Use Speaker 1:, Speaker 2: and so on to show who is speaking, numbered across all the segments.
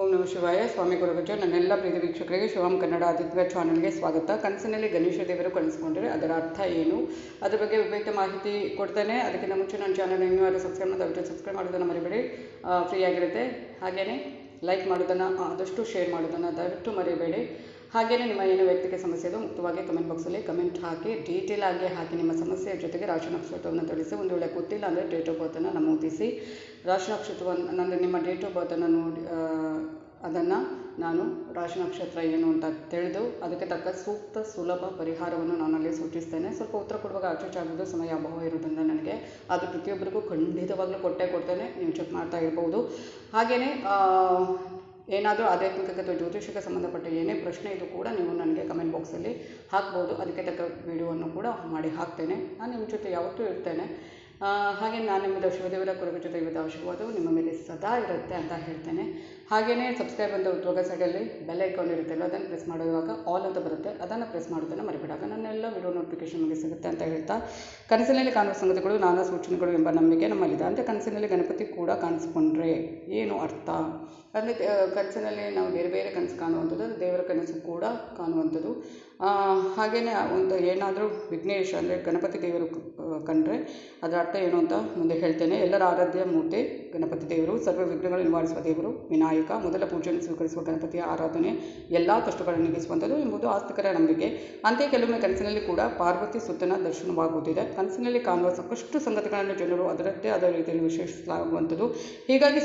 Speaker 1: ಓಂ ನಮಃ ಶಿವಾಯ. ಸ್ವಾಮಿ ಗುರುಗಜ. ನನ್ನೆಲ್ಲ ಪ್ರೀತಿ ವೀಕ್ಷಕರಿಗೆ ಶಿವಂ ಕನ್ನಡ ಆದಿತ್ಯ ಚಾನಲ್ಗೆ ಸ್ವಾಗತ. ಕನಸಿನಲ್ಲಿ ಗಣೇಶ ದೇವರು ಕಾಣಿಸ್ಕೊಂಡ್ರೆ ಅದರ ಅರ್ಥ ಏನು, ಅದ್ರ ಬಗ್ಗೆ ವಿಪರೀತ ಮಾಹಿತಿ ಕೊಡ್ತೇನೆ. ಅದಕ್ಕಿಂತ ಮುಂಚೆ ನನ್ನ ಚಾನಲ್ ಇನ್ನೂ ಯಾರು ಸಬ್ಸ್ಕ್ರೈಬ್ ಮಾಡೋದನ್ನು ಮರಿಬೇಡಿ, ಫ್ರೀ ಆಗಿರುತ್ತೆ. ಹಾಗೆಯೇ ಲೈಕ್ ಮಾಡೋದನ್ನು ಆದಷ್ಟು ಶೇರ್ ಮಾಡೋದನ್ನು ದಯವಿಟ್ಟು ಮರಿಬೇಡಿ. ಹಾಗೆಯೇ ನಿಮ್ಮ ಏನು ವ್ಯಕ್ತಿಗೆ ಸಮಸ್ಯೆ ಇದೆ ಮುಕ್ತವಾಗಿ ಕಮೆಂಟ್ ಬಾಕ್ಸಲ್ಲಿ ಕಮೆಂಟ್ ಹಾಕಿ, ಡೀಟೇಲ್ ಆಗಿ ಹಾಕಿ ನಿಮ್ಮ ಸಮಸ್ಯೆಯ ಜೊತೆಗೆ ರಾಶಿ ನಕ್ಷತ್ರವನ್ನು ತಿಳಿಸಿ. ಒಂದು ವೇಳೆ ಗೊತ್ತಿಲ್ಲ ಅಂದರೆ ಡೇಟ್ ಆಫ್ ಬರ್ತನ್ನು ನಮೂದಿಸಿ. ರಾಶಿ ನಕ್ಷತ್ರವನ್ನು ಅಂದರೆ ನಿಮ್ಮ ಡೇಟ್ ಆಫ್ ಬರ್ತನ್ನು ನೋಡಿ ಅದನ್ನು ನಾನು ರಾಶಿ ನಕ್ಷತ್ರ ಏನು ಅಂತ ತಿಳಿದು ಅದಕ್ಕೆ ತಕ್ಕ ಸೂಕ್ತ ಸುಲಭ ಪರಿಹಾರವನ್ನು ನಾನಲ್ಲಿ ಸೂಚಿಸ್ತೇನೆ. ಸ್ವಲ್ಪ ಉತ್ತರ ಕೊಡುವಾಗ ಆಗೋದು ಸಮಯ ಅಭಾವ ಇರೋದ್ರಿಂದ ನನಗೆ ಅದು ಪ್ರತಿಯೊಬ್ಬರಿಗೂ ಖಂಡಿತವಾಗ್ಲೂ ಕೊಡ್ತೇನೆ, ನೀವು ಚೆಕ್ ಮಾಡ್ತಾ ಇರ್ಬೋದು. ಹಾಗೆಯೇ ಏನಾದರೂ ಆಧ್ಯಾತ್ಮಿಕತೆ ಅಥವಾ ಜ್ಯೋತಿಷಕ್ಕೆ ಸಂಬಂಧಪಟ್ಟ ಏನೇ ಪ್ರಶ್ನೆ ಇದು ಕೂಡ ನೀವು ನನಗೆ ಕಮೆಂಟ್ ಬಾಕ್ಸಲ್ಲಿ ಹಾಕ್ಬೋದು. ಅದಕ್ಕೆ ತಕ್ಕ ವಿಡಿಯೋವನ್ನು ಕೂಡ ಮಾಡಿ ಹಾಕ್ತೇನೆ. ನಾನು ನಿಮ್ಮ ಜೊತೆ ಯಾವತ್ತೂ ಇರ್ತೇನೆ. ಹಾಗೆ ನಾನು ನಿಮ್ಮದು ಶಿವದೇವರ ಕುರುಗ ಜೊತೆ ಇವತ್ತು ಆಶೀರ್ವಾದವು ನಿಮ್ಮ ಮೇಲೆ ಸದಾ ಇರುತ್ತೆ ಅಂತ ಹೇಳ್ತೇನೆ. ಹಾಗೆಯೇ ಸಬ್ಸ್ಕ್ರೈಬ್ ಅಂತ ಉದ್ಯೋಗ ಸೈಡಲ್ಲಿ ಬೆಲ್ ಐಕಾನ್ ಇರುತ್ತಲ್ಲ, ಅದನ್ನು ಪ್ರೆಸ್ ಮಾಡುವಾಗ ಆಲ್ ಅಂತ ಬರುತ್ತೆ, ಅದನ್ನು ಪ್ರೆಸ್ ಮಾಡೋದನ್ನು ಮರಿಬೇಡಾಗ ನನ್ನೆಲ್ಲ ವಿಡಿಯೋ ನೋಟಿಫಿಕೇಶನ್ ನಿಮಗೆ ಸಿಗುತ್ತೆ ಅಂತ ಹೇಳ್ತಾ, ಕನಸಿನಲ್ಲಿ ಕಾಣುವ ಸಂಗತಿಗಳು ನಾನಾ ಸೂಚನೆಗಳು ಎಂಬ ನಂಬಿಕೆ ನಮ್ಮಲ್ಲಿದೆ. ಅಂತ ಕನಸಿನಲ್ಲಿ ಗಣಪತಿ ಕೂಡ ಕಾಣಿಸ್ಕೊಂಡ್ರೆ ಏನು ಅರ್ಥ ಅಂದರೆ, ಕನಸಿನಲ್ಲಿ ನಾವು ಬೇರೆ ಬೇರೆ ಕನಸು ಕಾಣುವಂಥದ್ದು, ದೇವರ ಕನಸು ಕೂಡ ಕಾಣುವಂಥದ್ದು. ಹಾಗೆಯೇ ಒಂದು ಏನಾದರೂ ವಿಘ್ನೇಶ್ ಅಂದರೆ ಗಣಪತಿ ದೇವರು ಕಂಡ್ರೆ ಅದರ ಅರ್ಥ ಏನು ಅಂತ ಮುಂದೆ ಹೇಳ್ತೇನೆ. ಎಲ್ಲರ ಆರಾಧ್ಯ ಮೂರ್ತಿ ಗಣಪತಿ ದೇವರು, ಸರ್ವ ವಿಘ್ನಗಳು ನಿವಾರಿಸುವ ದೇವರು ವಿನಾಯಕ. ಮೊದಲ ಪೂಜೆಯನ್ನು ಸ್ವೀಕರಿಸುವ ಗಣಪತಿಯ ಆರಾಧನೆ ಎಲ್ಲ ಕಷ್ಟಗಳನ್ನು ನೀಗಿಸುವಂಥದ್ದು ಎಂಬುದು ಆಸ್ತಿಕರ ನಂಬಿಕೆ. ಅಂತೆ ಕೆಲವೊಮ್ಮೆ ಕನಸಿನಲ್ಲಿ ಕೂಡ ಪಾರ್ವತಿ ಸುತ್ತನ ದರ್ಶನವಾಗುತ್ತಿದೆ. ಕನಸಿನಲ್ಲಿ ಕಾಣುವ ಸಾಕಷ್ಟು ಸಂಗತಿಗಳನ್ನು ಜನರು ಅದರದ್ದೇ ಆದ ರೀತಿಯಲ್ಲಿ ವಿಶ್ಲೇಷಿಸಲಾಗುವಂಥದ್ದು. ಹೀಗಾಗಿ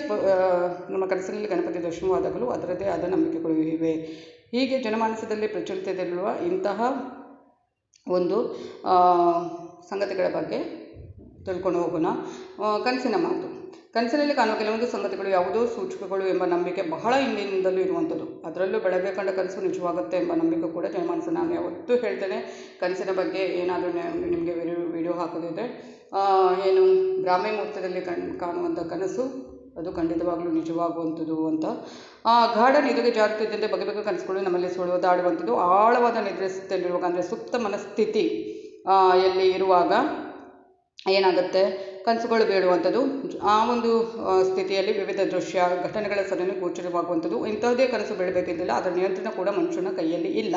Speaker 1: ನಮ್ಮ ಕನಸಿನಲ್ಲಿ ಗಣಪತಿ ದರ್ಶನವಾದಾಗಲೂ ಅದರದ್ದೇ ಆದ ನಂಬಿಕೆಗಳು ಇವೆ. ಹೀಗೆ ಜನಮಾನಸದಲ್ಲಿ ಪ್ರಚಲಿತದಲ್ಲಿರುವ ಇಂತಹ ಒಂದು ಸಂಗತಿಗಳ ಬಗ್ಗೆ ತಿಳ್ಕೊಂಡು ಹೋಗೋಣ. ಕನಸಿನ ಮಾತು. ಕನಸಿನಲ್ಲಿ ಕಾಣುವ ಕೆಲವೊಂದು ಸಂಗತಿಗಳು ಯಾವುದೋ ಸೂಚಕಗಳು ಎಂಬ ನಂಬಿಕೆ ಬಹಳ ಹಿಂದಿನಿಂದಲೂ ಇರುವಂಥದ್ದು. ಅದರಲ್ಲೂ ಬೆಳಗ್ಗೆ ಕಂಡ ಕನಸು ನಿಜವಾಗುತ್ತೆ ಎಂಬ ನಂಬಿಕೆ ಕೂಡ ಜನಮಾನಸ. ನಾನು ಯಾವತ್ತೂ ಹೇಳ್ತೇನೆ, ಕನಸಿನ ಬಗ್ಗೆ ಏನಾದರೂ ನಿಮಗೆ ವಿಡಿಯೋ ಹಾಕೋದಿದ್ರೆ ಏನು ಬ್ರಾಹ್ಮಿ ಮುಹೂರ್ತದಲ್ಲಿ ಕಾಣುವಂಥ ಕನಸು ಅದು ಖಂಡಿತವಾಗ್ಲೂ ನಿಜವಾಗುವಂಥದ್ದು ಅಂತ. ಗಾಢ ನಿದ್ರೆಗೆ ಜಾರುತ್ತಿದ್ದಂತೆ ಬಗೆ ಬಗೆ ಕನಸುಗಳು ನಮ್ಮಲ್ಲಿ ಸುಳಿದಾಡುವಂಥದ್ದು. ಆಳವಾದ ನಿದ್ರೆ ಸ್ಥಿತಿಯಲ್ಲಿರುವಾಗ ಅಂದರೆ ಸುಪ್ತ ಮನಸ್ಥಿತಿ ಎಲ್ಲಿ ಇರುವಾಗ ಏನಾಗುತ್ತೆ, ಕನಸುಗಳು ಬೀಳುವಂಥದ್ದು. ಆ ಒಂದು ಸ್ಥಿತಿಯಲ್ಲಿ ವಿವಿಧ ದೃಶ್ಯ ಘಟನೆಗಳ ಸರಣಿ ಗೋಚರವಾಗುವಂಥದ್ದು. ಇಂಥದ್ದೇ ಕನಸು ಬೀಳಬೇಕಿದ್ದಿಲ್ಲ, ಅದರ ನಿಯಂತ್ರಣ ಕೂಡ ಮನುಷ್ಯನ ಕೈಯಲ್ಲಿ ಇಲ್ಲ.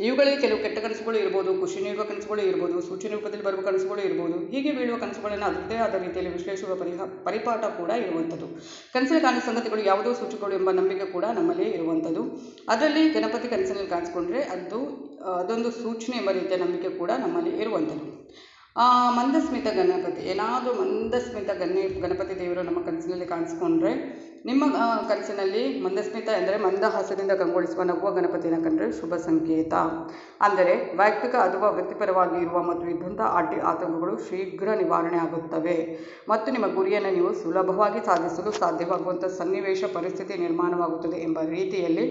Speaker 1: ಇವುಗಳಲ್ಲಿ ಕೆಲವು ಕೆಟ್ಟ ಕನಸುಗಳು ಇರ್ಬೋದು, ಖುಷಿ ನೀಡುವ ಕನಸುಗಳು ಇರ್ಬೋದು, ಸೂಚನೆ ರೂಪದಲ್ಲಿ ಬರುವ ಕನಸುಗಳು ಇರ್ಬೋದು. ಹೀಗೆ ಬೀಳುವ ಕನಸುಗಳನ್ನು ಅದರದ್ದೇ ಆದ ರೀತಿಯಲ್ಲಿ ವಿಶ್ಲೇಷಿಸುವ ಪರಿಪಾಠ ಕೂಡ ಇರುವಂಥದ್ದು. ಕನಸಿನ ಕಾಣುವ ಸಂಗತಿಗಳು ಯಾವುದೋ ಸೂಚಕಗಳು ಎಂಬ ನಂಬಿಕೆ ಕೂಡ ನಮ್ಮಲ್ಲಿ ಇರುವಂಥದ್ದು. ಅದರಲ್ಲಿ ಗಣಪತಿ ಕನಸಿನಲ್ಲಿ ಕಾಣಿಸ್ಕೊಂಡ್ರೆ ಅದೊಂದು ಸೂಚನೆ ಎಂಬ ರೀತಿಯ ನಂಬಿಕೆ ಕೂಡ ನಮ್ಮಲ್ಲಿ ಇರುವಂಥದ್ದು. ಮಂದಸ್ಮಿತ ಗಣಪತಿ, ಏನಾದರೂ ಮಂದಸ್ಮಿತ ಗಣಪತಿ ದೇವರು ನಮ್ಮ ಕನಸಿನಲ್ಲಿ ಕಾಣಿಸ್ಕೊಂಡ್ರೆ, ನಿಮ್ಮ ಕನಸಿನಲ್ಲಿ ಮಂದಸ್ಮಿತ ಅಂದರೆ ಮಂದಹಾಸದಿಂದ ಕಂಗೊಳಿಸುವ ನಗುವ ಗಣಪತಿಯನ್ನು ಕಂಡ್ರೆ ಶುಭ ಸಂಕೇತ. ಅಂದರೆ ವೈಯಕ್ತಿಕ ಅಥವಾ ವೃತ್ತಿಪರವಾಗಿ ಇರುವ ಮತ್ತು ಇದ್ದಂಥ ಅಡ್ಡಿ ಆತಂಕಗಳು ಶೀಘ್ರ ನಿವಾರಣೆ ಆಗುತ್ತವೆ ಮತ್ತು ನಿಮ್ಮ ಗುರಿಯನ್ನು ನೀವು ಸುಲಭವಾಗಿ ಸಾಧಿಸಲು ಸಾಧ್ಯವಾಗುವಂಥ ಸನ್ನಿವೇಶ ಪರಿಸ್ಥಿತಿ ನಿರ್ಮಾಣವಾಗುತ್ತದೆ ಎಂಬ ರೀತಿಯಲ್ಲಿ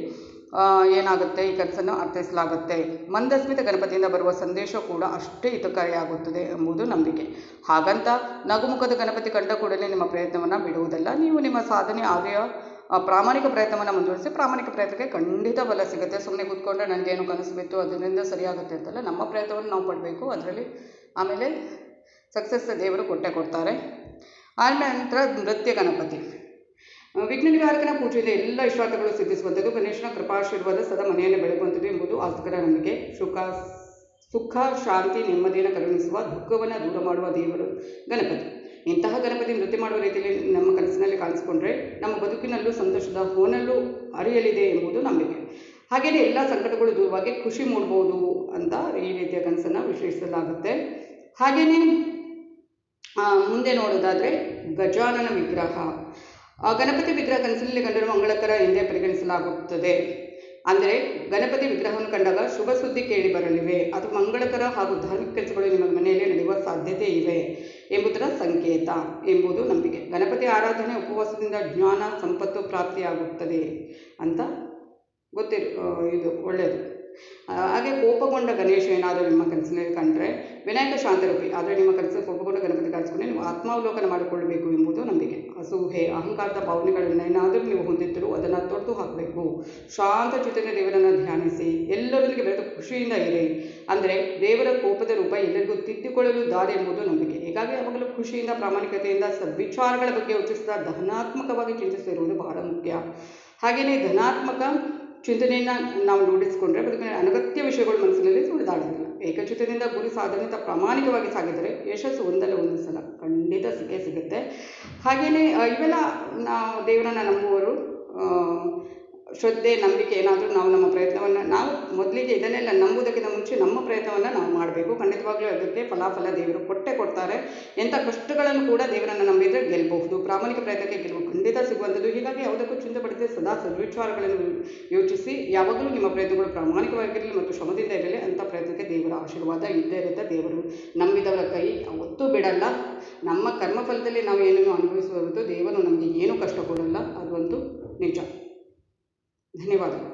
Speaker 1: ಏನಾಗುತ್ತೆ, ಈ ಕನಸನ್ನು ಅರ್ಥೈಸಲಾಗುತ್ತೆ. ಮಂದಸ್ಮಿತ ಗಣಪತಿಯಿಂದ ಬರುವ ಸಂದೇಶ ಕೂಡ ಅಷ್ಟೇ ಹಿತಕಾರಿಯಾಗುತ್ತದೆ ಎಂಬುದು ನಂಬಿಕೆ. ಹಾಗಂತ ನಗುಮುಖದ ಗಣಪತಿ ಕಂಡ ಕೂಡಲೇ ನಿಮ್ಮ ಪ್ರಯತ್ನವನ್ನು ಬಿಡುವುದಲ್ಲ. ನೀವು ನಿಮ್ಮ ಸಾಧನೆ ಪ್ರಾಮಾಣಿಕ ಪ್ರಯತ್ನವನ್ನು ಮುಂದುವರಿಸಿ. ಪ್ರಾಮಾಣಿಕ ಪ್ರಯತ್ನಕ್ಕೆ ಖಂಡಿತ ಬಲ ಸಿಗುತ್ತೆ. ಸುಮ್ಮನೆ ಕೂತ್ಕೊಂಡ್ರೆ ನನಗೇನು ಕನಸು ಬಿತ್ತು ಅದರಿಂದ ಸರಿಯಾಗುತ್ತೆ ಅಂತಲ್ಲ, ನಮ್ಮ ಪ್ರಯತ್ನವನ್ನು ನಾವು ಪಡಬೇಕು. ಅದರಲ್ಲಿ ಆಮೇಲೆ ಸಕ್ಸಸ್ ದೇವರು ಕೊಡ್ತಾರೆ. ಆನಂತರ ನೃತ್ಯ ಗಣಪತಿ, ವಿಘ್ನ ನಿವಾರಕನ ಪೂಜೆಯಿಂದ ಎಲ್ಲ ಇಷ್ಟಾರ್ಥಗಳು ಸಿದ್ಧಿಸುವಂಥದ್ದು. ಗಣೇಶನ ಕೃಪಾಶೀರ್ವಾದ ಸದಾ ಮನೆಯಲ್ಲಿ ಬೆಳಗುವಂಥದ್ದು ಎಂಬುದು ಆಸ್ತಿಕರ ನಂಬಿಕೆ. ಸುಖ ಶಾಂತಿ ನೆಮ್ಮದಿಯನ್ನು ಕರುಣಿಸುವ, ದುಃಖವನ್ನು ದೂರ ಮಾಡುವ ದೇವರು ಗಣಪತಿ. ಇಂತಹ ಗಣಪತಿ ನೃತ್ಯ ಮಾಡುವ ರೀತಿಯಲ್ಲಿ ನಮ್ಮ ಕನಸಿನಲ್ಲಿ ಕಾಣಿಸ್ಕೊಂಡ್ರೆ ನಮ್ಮ ಬದುಕಿನಲ್ಲೂ ಸಂತೋಷದ ಹೊನಲು ಅರಿಯಲಿದೆ ಎಂಬುದು ನಂಬಿಕೆ. ಹಾಗೆಯೇ ಎಲ್ಲ ಸಂಕಟಗಳು ದೂರವಾಗಿ ಖುಷಿ ಮೂಡಬಹುದು ಅಂತ ಈ ರೀತಿಯ ಕನಸನ್ನು ವಿಶ್ಲೇಷಿಸಲಾಗುತ್ತೆ. ಹಾಗೆಯೇ ಮುಂದೆ ನೋಡೋದಾದರೆ ಗಜಾನನ ವಿಗ್ರಹ. ಗಣಪತಿ ವಿಗ್ರಹ ಕನಸಿನಲ್ಲಿ ಕಂಡಿರುವ ಮಂಗಳಕರ ಎಂದೇ ಪರಿಗಣಿಸಲಾಗುತ್ತದೆ. ಅಂದರೆ ಗಣಪತಿ ವಿಗ್ರಹವನ್ನು ಕಂಡಾಗ ಶುಭ ಸುದ್ದಿ ಕೇಳಿ ಬರಲಿವೆ, ಅದು ಮಂಗಳಕರ ಹಾಗೂ ಧಾರ್ಮಿಕ ಕೆಲಸಗಳು ನಿಮ್ಮ ಮನೆಯಲ್ಲಿ ನಡೆಯುವ ಸಾಧ್ಯತೆ ಇವೆ ಎಂಬುದರ ಸಂಕೇತ ಎಂಬುದು ನಂಬಿಕೆ. ಗಣಪತಿ ಆರಾಧನೆ ಉಪವಾಸದಿಂದ ಜ್ಞಾನ ಸಂಪತ್ತು ಪ್ರಾಪ್ತಿಯಾಗುತ್ತದೆ ಅಂತ ಇದು ಒಳ್ಳೆಯದು. ಹಾಗೆ ಕೋಪಗೊಂಡ ಗಣೇಶ ಏನಾದರೂ ನಿಮ್ಮ ಕನಸಿನಲ್ಲಿ ಕಂಡ್ರೆ ವಿನಾಯಕ ಶಾಂತರೂಪಿ. ಆದರೆ ನಿಮ್ಮ ಕನಸಲ್ಲಿ ಕೋಪಗೊಂಡ ಗಣಪತಿ ಕಾಣಿಸ್ಕೊಂಡು ನೀವು ಆತ್ಮಾವಲೋಕನ ಮಾಡಿಕೊಳ್ಳಬೇಕು ಎಂಬುದು ನಂಬಿಕೆ. ಅಸೂಹೆ ಅಹಂಕಾರದ ಭಾವನೆಗಳನ್ನು ಏನಾದರೂ ನೀವು ಹೊಂದಿದ್ದರೂ ಅದನ್ನು ತೊಡೆದು ಹಾಕಬೇಕು. ಶಾಂತ ಚಿತ್ತನ ದೇವರನ್ನು ಧ್ಯಾನಿಸಿ, ಎಲ್ಲರೊಂದಿಗೆ ಬೆರೆತು ಖುಷಿಯಿಂದ ಇರಿ. ಅಂದರೆ ದೇವರ ಕೋಪದ ರೂಪ ಎಲ್ಲರಿಗೂ ತಿದ್ದಿಕೊಳ್ಳಲು ದಾರಿ ಎಂಬುದು ನಂಬಿಕೆ. ಹೀಗಾಗಿ ಯಾವಾಗಲೂ ಖುಷಿಯಿಂದ ಪ್ರಾಮಾಣಿಕತೆಯಿಂದ ಸದ್ವಿಚಾರಗಳ ಬಗ್ಗೆ ಯೋಚಿಸಿದ ಧನಾತ್ಮಕವಾಗಿ ಚಿಂತಿಸಿರುವುದು ಬಹಳ ಮುಖ್ಯ. ಹಾಗೆಯೇ ಧನಾತ್ಮಕ ಚಿಂತನೆಯನ್ನು ನಾವು ರೂಢಿಸಿಕೊಂಡ್ರೆ ಬದುಕಿನ ಅನಗತ್ಯ ವಿಷಯಗಳು ಮನಸ್ಸಿನಲ್ಲಿ ಸುಳಿದಾಡುವುದಿಲ್ಲ. ಏಕಚಿತ್ತದಿಂದ ಗುರಿ ಸಾಧನೆತ ಪ್ರಾಮಾಣಿಕವಾಗಿ ಸಾಗಿದರೆ ಯಶಸ್ಸು ಒಂದಲ್ಲ ಒಂದು ಸಲ ಖಂಡಿತ ಸಿಗುತ್ತೆ. ಹಾಗೆಯೇ ಇವೆಲ್ಲ ನಾವು ದೇವರನ್ನು ನಂಬುವವರು ಶ್ರದ್ಧೆ, ನಂಬಿಕೆ ಏನಾದರೂ ನಾವು ನಮ್ಮ ಪ್ರಯತ್ನವನ್ನು ನಾವು ಮೊದಲಿಗೆ ಇದನ್ನೆಲ್ಲ ನಂಬುವುದಕ್ಕಿಂತ ಮುಂಚೆ ನಮ್ಮ ಪ್ರಯತ್ನವನ್ನು ನಾವು ಮಾಡಬೇಕು. ಖಂಡಿತವಾಗ್ಲೂ ಅದಕ್ಕೆ ಫಲಾಫಲ ದೇವರು ಕೊಡ್ತಾರೆ. ಎಂಥ ಕಷ್ಟಗಳನ್ನು ಕೂಡ ದೇವರನ್ನು ನಂಬಿದರೆ ಗೆಲ್ಲಬಹುದು. ಪ್ರಾಮಾಣಿಕ ಪ್ರಯತ್ನಕ್ಕೆ ಗೆಲುವು ಖಂಡಿತ ಸಿಗುವಂಥದ್ದು. ಹೀಗಾಗಿ ಯಾವುದಕ್ಕೂ ಚಿಂತೆ ಪಡಿಸಿ ಸದಾ ಸದ್ವಿಚಾರಗಳನ್ನು ಯೋಚಿಸಿ ಯಾವಾಗಲೂ ನಿಮ್ಮ ಪ್ರಯತ್ನಗಳು ಪ್ರಾಮಾಣಿಕವಾಗಿರಲಿ ಮತ್ತು ಶ್ರಮದಿಂದ ಇರಲಿ. ಅಂಥ ಪ್ರಯತ್ನಕ್ಕೆ ದೇವರ ಆಶೀರ್ವಾದ ಇದ್ದೇ ಇರುತ್ತೆ. ದೇವರು ನಂಬಿದವರ ಕೈ ಯಾವತ್ತೂ ಬಿಡಲ್ಲ. ನಮ್ಮ ಕರ್ಮಫಲದಲ್ಲಿ ನಾವು ಏನನ್ನು ಅನುಭವಿಸುವ ಹೊರತು ದೇವರು ನಮಗೆ ಏನೂ ಕಷ್ಟ ಕೊಡಲ್ಲ, ಅದಂತೂ ನಿಜ. ಧನ್ಯವಾದಗಳು.